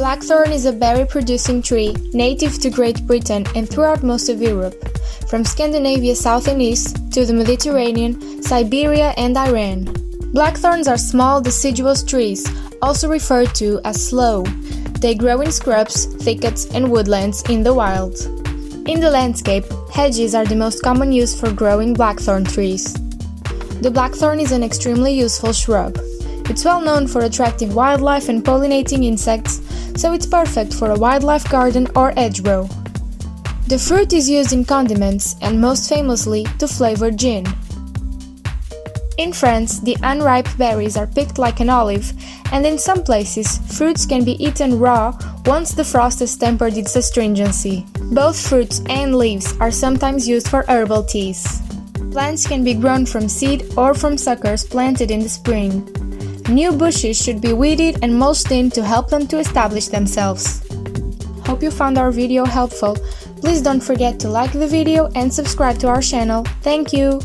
Blackthorn is a berry-producing tree native to Great Britain and throughout most of Europe, from Scandinavia south and east to the Mediterranean, Siberia and Iran. Blackthorns are small deciduous trees, also referred to as sloe. They grow in scrubs, thickets and woodlands in the wild. In the landscape, hedges are the most common use for growing blackthorn trees. The blackthorn is an extremely useful shrub. It's well known for attracting wildlife and pollinating insects, so it's perfect for a wildlife garden or hedgerow. The fruit is used in condiments and most famously to flavor gin. In France, the unripe berries are picked like an olive, and in some places, fruits can be eaten raw once the frost has tempered its astringency. Both fruits and leaves are sometimes used for herbal teas. Plants can be grown from seed or from suckers planted in the spring. New bushes should be weeded and mulched in to help them to establish themselves. Hope you found our video helpful. Please don't forget to like the video and subscribe to our channel. Thank you!